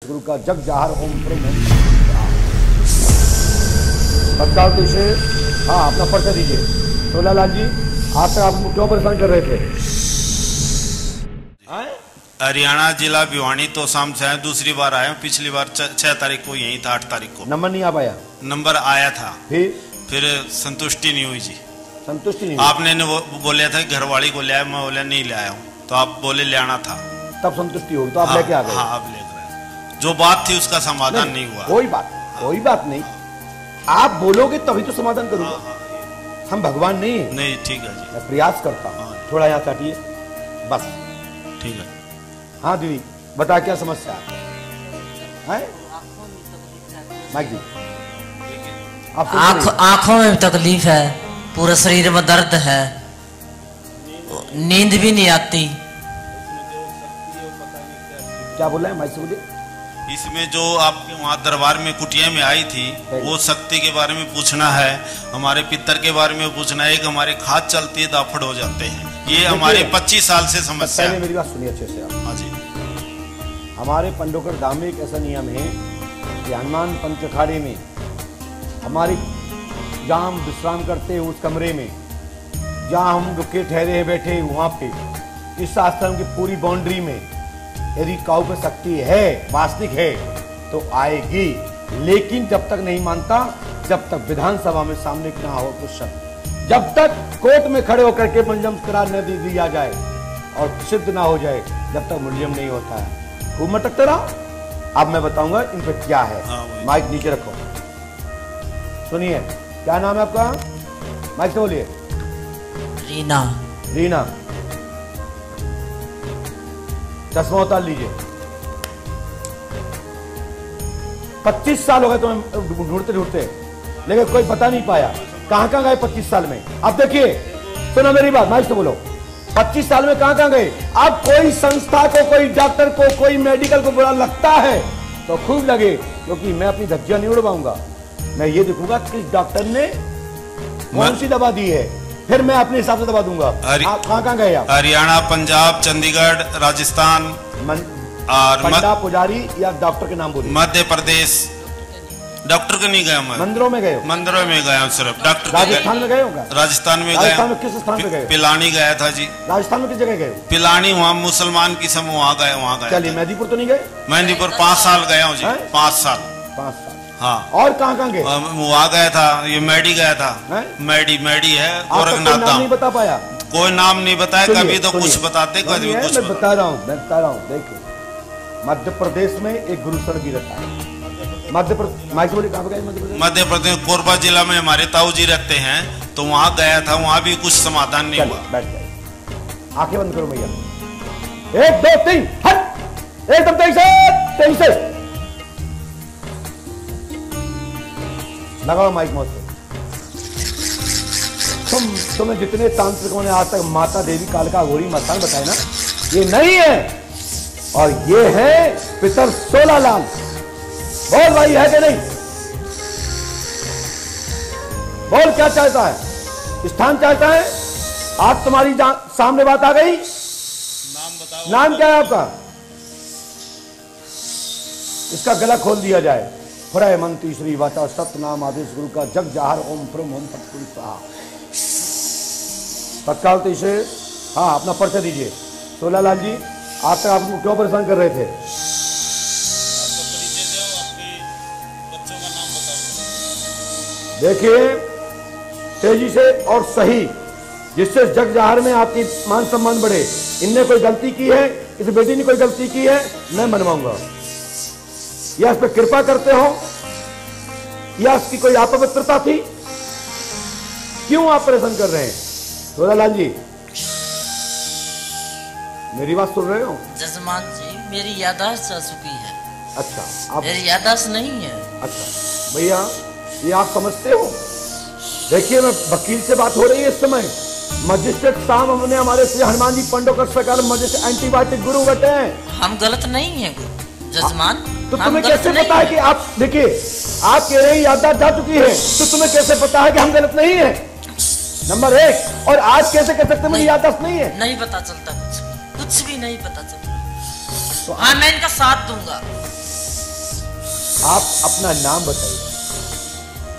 गुरु का जग जाहर ओम प्रेम तत्काल तो इसे हाँ अपना पर्चा दीजिए। सोलालाल जी आज तक आपको क्यों परेशान कर रहे थे? हरियाणा जिला भिवानी तो शाम से आए, दूसरी बार आया हूँ। पिछली बार 6 तारीख को यही था, 8 तारीख को नंबर नहीं आ पाया। नंबर आया था, फिर संतुष्टि नहीं हुई जी। संतुष्टि नहीं? आपने बोला था घरवाली को ले आया, मैं बोला नहीं ले आया हूँ, तो आप बोले ले आना था, तब संतुष्टि होगी तो आप लेके आ गए। हाँ आप लेकर आए। जो बात थी उसका समाधान नहीं हुआ। कोई बात नहीं, आप बोलोगे तभी तो समाधान करूंगा। हम भगवान नहीं है। नहीं ठीक है जी, मैं प्रयास करता हूँ। थोड़ा यहाँ काटिए बस, ठीक है। हाँ दीदी बता क्या समस्या है? माइक जी, आंखों में तकलीफ है, पूरे शरीर में दर्द है, नींद भी नहीं आती। क्या बोल रहे हैं? माइक से बोलिए। इसमें जो आपके वहाँ दरबार में कुटिया में आई थी वो शक्ति के बारे में पूछना है, हमारे पितर के बारे में पूछना है। एक हमारे खाद चलती है, दाफड़ हो जाते हैं, ये हमारे 25 साल से समस्या है। मेरी बात सुनिए अच्छे से आप। हाँ जी। हमारे पंडोकर धाम में एक ऐसा नियम है कि हनुमान पंच अखाड़े में हमारी जहाँ हम विश्राम करते हैं उस कमरे में, जहाँ हम रुके ठहरे हैं बैठे वहाँ पे, इस आश्रम की पूरी बाउंड्री में यदि काऊ पे शक्ति है, वास्तविक है तो आएगी। लेकिन जब तक नहीं मानता, जब तक विधानसभा में सामने ना हो क्वेश्चन, जब तक कोर्ट में खड़े होकर के मुलजम करार न दिया जाए और सिद्ध ना हो जाए, जब तक मुलजम नहीं होता है। खूब मटकते रहो। अब मैं बताऊंगा इन पे क्या है। माइक नीचे रखो, सुनिए। क्या नाम है आपका? माइक से बोलिए। रीना। रीना, चश्मा उतार लीजिए। 25 साल हो गए तुम्हें ढूंढते ढूंढते, लेकिन कोई पता नहीं पाया कहां कहां गए 25 साल में। अब देखिए, सुनो मेरी बात, माइक से बोलो। 25 साल में कहां कहां गए? अब कोई संस्था को, कोई डॉक्टर को, कोई मेडिकल को बुरा लगता है तो खूब लगे, क्योंकि मैं अपनी धज्जियां नहीं उड़वाऊंगा। मैं ये देखूंगा कि डॉक्टर ने कौन सी दवा दी है, फिर मैं अपने हिसाब से दवा दूंगा। कहां गए आप? हरियाणा, पंजाब, चंडीगढ़, राजस्थान और पंडा पुजारी या डॉक्टर के नाम बोलिए। मध्य प्रदेश। डॉक्टर के नहीं गया मैं। मंदिरों में गए? मंदिरों में गया हूँ सिर्फ। डॉक्टर राजस्थान में गए होगा? राजस्थान में गया। राजस्थान में किस स्थान पे गए? पिलानी गया था जी। राजस्थान में किस जगह गए? पिलानी, वहाँ मुसलमान की समूह वहाँ गए। चलिए, मेहंदीपुर तो नहीं गए? मेहंदीपुर 5 साल गया हूँ जी। 5 साल। 5 साल, हाँ। और कहाँ गए? वहाँ गया था, ये मैडी गया था। मैडी है गोरखनाथ धाम। नहीं बता पाया? कोई नाम नहीं बताया, कभी तो कुछ बताते, कभी कुछ। मैं बता रहा हूँ। देखिए, मध्य प्रदेश में एक गुरुसर भी रहता है। मध्य प्रदेश कोरबा जिला में हमारे ताऊ जी रहते हैं, तो वहाँ गया था, वहाँ भी कुछ समाधान नहीं हुआ। बैठ जाइए, आंखें बंद करो भैया। 1 2 3 हट। एकदम तेईस से लगाओ माइक मौत। तुम्हें जितने तांत्रिकों ने आज तक माता देवी कालका घोड़ी मसान बताए ना, ये नहीं है, और ये है पितर सोलालाल। बोल भाई, है कि नहीं? बोल, क्या चाहता है? स्थान चाहता है? आज तुम्हारी सामने बात आ गई। नाम बताओ। नाम क्या है आपका? इसका गला खोल दिया जाए। हृदय मंत्री श्री वाचा सतनाम आदेश गुरु का जग जाहर ओम प्रोम ओम पटकुल स्वाहा। तत्काल तो इसे हाँ अपना पर्चा दीजिए। सोलालाल जी आज तक आपको क्यों परेशान कर रहे थे? देखिए, तेजी से और सही, जिससे जग जाहर में आपकी मान सम्मान बढ़े। इनने कोई गलती की है, इस बेटी ने कोई गलती की है, मैं मनवाऊंगा। या इस पर कृपा करते हो, या इसकी कोई अपवित्रता थी? क्यों आप परेशान कर रहे हैं? सोलालाल जी मेरी बात सुन रहे हो? जजमान जी, मेरी याददाश्त जा चुकी है। अच्छा, आप मेरी याददाश्त नहीं है। अच्छा भैया, ये आप समझते हो? देखिए, मैं वकील से बात हो रही है इस समय। मजिस्ट्रेट साहब हमने हमारे श्री हनुमान जी पंडोकर सरकार मजिस्ट्रेट एंटीबायोटिक गुरु बैठे हैं। हम गलत नहीं है जजमान। तो तुम्हें कैसे पता है कि आप, देखिए आप कह रहे हैं याददाश्त जा चुकी है, तो तुम्हें कैसे पता है कि हम गलत नहीं है? नंबर 1। और आज कैसे कह सकते मुझे याददाश्त नहीं है? नहीं पता चलता, कुछ भी नहीं पता चलता। तो हाँ, मैं इनका साथ दूंगा। आप अपना नाम बताइए,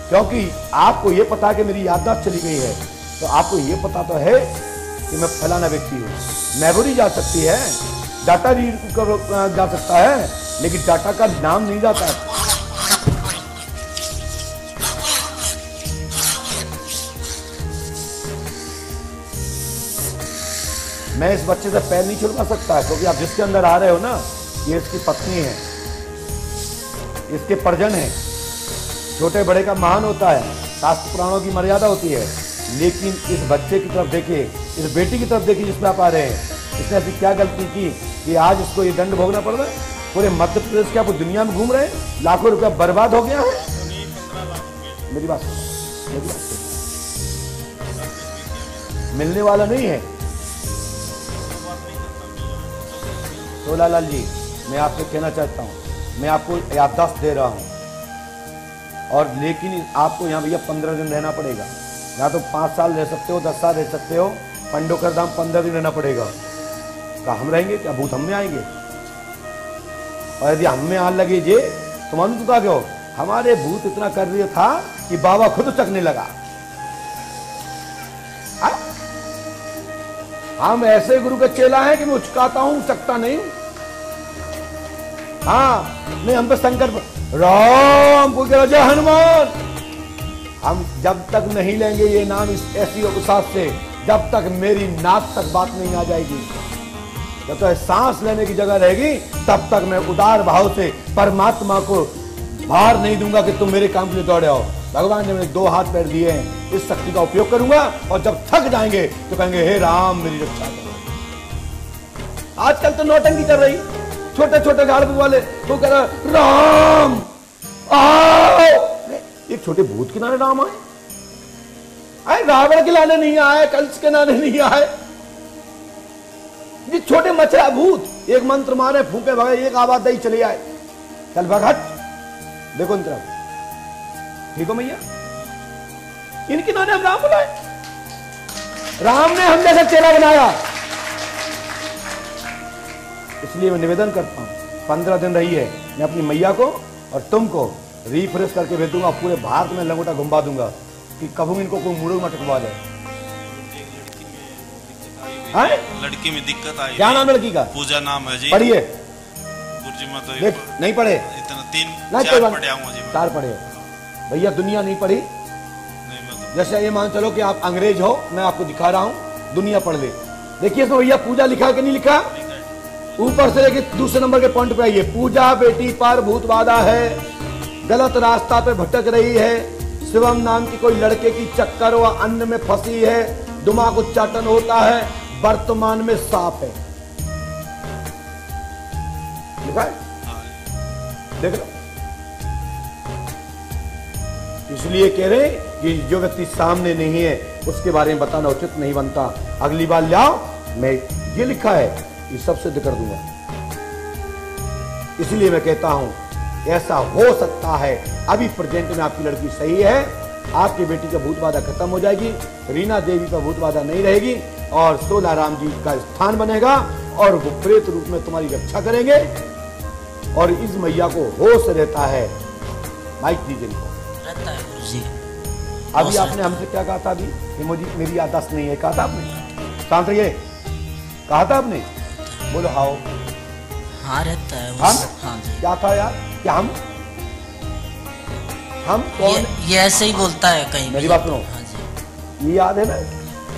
क्योंकि आपको ये पता कि मेरी याददाश्त चली गई है, तो आपको ये पता तो है कि मैं फलाना व्यक्ति हूं। मेमोरी जा सकती है, डाटा रीड जा सकता है, लेकिन डाटा का नाम नहीं जाता है। मैं इस बच्चे से पैर नहीं छुड़वा सकता, क्योंकि आप जिसके अंदर आ रहे हो ना, ये इसकी पत्नी है, इसके परिजन है। छोटे बड़े का महान होता है, शास्त्र पुराणों की मर्यादा होती है, लेकिन इस बच्चे की तरफ देखिए, इस बेटी की तरफ देखिए जिसमें आप आ रहे हैं। इसने ऐसी क्या गलती की कि आज इसको ये दंड भोगना पड़ रहा है? पूरे मध्य प्रदेश के आप दुनिया में घूम रहे हैं, लाखों रुपया बर्बाद हो गया है। मेरी बात सुनो, मेरी बात सुनो, मिलने वाला नहीं है। सोलालाल जी, मैं आपसे कहना चाहता हूं, मैं आपको याददाश्त दे रहा हूं, और लेकिन आपको यहाँ भैया 15 दिन रहना पड़ेगा। या तो 5 साल रह सकते हो, 10 साल रह सकते हो, पंडोकर धाम 15 दिन रहना पड़ेगा। क्या हम रहेंगे? क्या भूत हम में आएंगे? और यदि हम में आने लगे जे तो मन तो क्यों, हमारे भूत इतना कर रहा था कि बाबा खुद चकने लगा। हम ऐसे गुरु का चेला है कि मैं उचकाता हूं, चकता नहीं। हाँ, नहीं हम पे शंकर राम को कह जय हनुमान। हम जब तक नहीं लेंगे ये नाम इस ऐसी उसास से, जब तक मेरी नाक तक बात नहीं आ जाएगी, जब तक सांस लेने की जगह रहेगी, तब तक मैं उदार भाव से परमात्मा को भार नहीं दूंगा कि तुम मेरे काम के लिए दौड़े आओ। भगवान ने मेरे 2 हाथ पैर दिए हैं, इस शक्ति का उपयोग करूंगा, और जब थक जाएंगे तो कहेंगे हे राम मेरी रक्षा करो। आजकल तो नौटंकी कर रही, छोटे छोटे झाड़ू वाले वो कह रहा राम आओ। एक छोटे भूत के नारे राम आए, रावण के लाने नहीं आए, कंस के नारे नहीं आए। ये छोटे मछला भूत एक मंत्र मारे, फूके भगे, एक आवाज दई चले आए, चल भगत देखो इन तरफ। ठीक हो मैया? इनके नारे हम राम बुलाए। राम ने हम जैसा चेला बनाया। इसलिए मैं निवेदन करता हूं, 15 दिन रही है, मैं अपनी मैया को और तुमको रिफ्रेश करके भेज दूंगा, पूरे भारत में लंगोटा घुमा दूंगा कि कभी इनको कोई मुड़ो मत टकवा जाए। लड़की में दिक्कत आई। क्या नाम लड़की का? पूजा नाम है जी। पढ़िए गुरुजी, मैं तो देख नहीं पढ़े, इतना 3-4 पढ़े आऊंगा जी। 4 पढ़े भैया, दुनिया नहीं पढ़ी। नहीं, जैसे ये मान चलो कि आप अंग्रेज हो, मैं आपको दिखा रहा हूं, दुनिया पढ़ ले। देखिए इसमें भैया पूजा लिखा कि नहीं लिखा? ऊपर से लेके दूसरे नंबर के पॉइंट पे आइए। पूजा बेटी पर भूत बाधा है, गलत रास्ता पे भटक रही है, शिवम नाम की कोई लड़के की चक्कर व अन्न में फंसी है, दिमाग उच्चाटन होता है, वर्तमान में साफ है। लिखा है? देख लो। इसलिए कह रहे कि जो व्यक्ति सामने नहीं है उसके बारे में बताना उचित नहीं बनता। अगली बार लाओ, मैं ये लिखा है ये सब सिद्ध कर दूंगा। इसलिए मैं कहता हूं ऐसा हो सकता है, अभी प्रेजेंट में आपकी लड़की सही है, आपकी बेटी का भूत बाधा खत्म हो जाएगी, रीना देवी का भूत बाधा नहीं रहेगी, और सोला राम जी का स्थान बनेगा, और वो प्रेत रूप में तुम्हारी रक्षा करेंगे, और इस मैया को होश रहता है। माइक दीजिए इनको। रहता है गुरुजी। अभी आपने हमसे क्या कहा था? अभी कि मुझे मेरी याददाश्त नहीं है, कहा था आपने? शांत रहिए, कहा था आपने? बोलो हाओ। हाँ रहता है। हाँ जी। क्या था यार? क्या हम कौन? ये ऐसे ही बोलता है कहीं। मेरी बात सुनो। हाँ जी। ये याद है ना?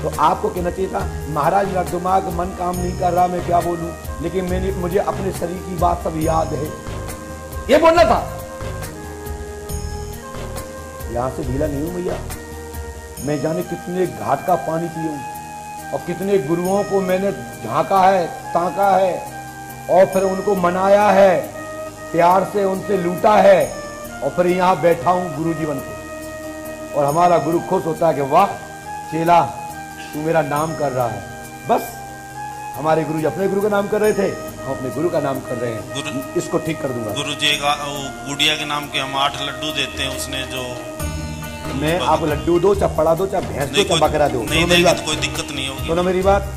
तो आपको कहना चाहिए था महाराज मेरा दिमाग मन काम नहीं कर रहा, मैं क्या बोलूं, लेकिन मुझे अपने शरीर की बात सब याद है, ये बोलना था। यहां से ढीला नहीं हूं भैया, मैं जाने कितने घाट का पानी पीऊं, और कितने गुरुओं को मैंने झांका है, ताका है, और फिर उनको मनाया है, प्यार से उनसे लूटा है, और फिर यहां बैठा हूं गुरु जीवन के, और हमारा गुरु खुश होता है कि वाह चेला तू मेरा नाम कर रहा है। बस हमारे गुरु जी अपने गुरु का नाम कर रहे थे, हम अपने गुरु का नाम कर रहे हैं। इसको ठीक कर दूंगा। गुरु जी गुड़िया के नाम के हम 8 लड्डू देते हैं, उसने जो मैं आप लड्डू दो, चाहे पड़ा दो, चाहे भैंस दो, चाहे बकरा दो, नहीं देगी तो कोई दिक्कत नहीं होगी। सुनो मेरी बात,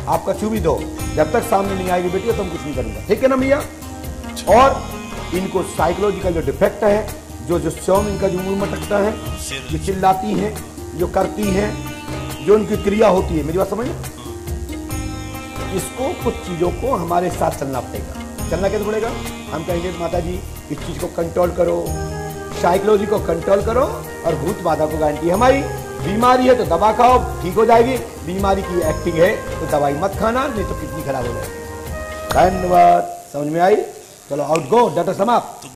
आप कछु भी दो, जब तक सामने नहीं आएगी बेटी तो हम कुछ नहीं करूंगा, ठीक है ना भैया? और इनको साइकोलॉजिकल जो डिफेक्ट है, जो स्वयं इनका जो मुंह मटकता है, जो चिल्लाती हैं, जो करती हैं, जो उनकी क्रिया होती है, मेरी बात समझ, इसको कुछ चीज़ों को हमारे साथ चलना पड़ेगा। चलना कैसे पड़ेगा? हम कहेंगे माता जी इस चीज़ को कंट्रोल करो, साइकोलॉजी को कंट्रोल करो, और भूत बाधा को गारंटी है हमारी। बीमारी है तो दवा खाओ, ठीक हो जाएगी। बीमारी की एक्टिंग है तो दवाई मत खाना, नहीं तो किडनी खराब हो जाएगी। धन्यवाद। समझ में आई? चलो आउट गो, डाटा समाप्त।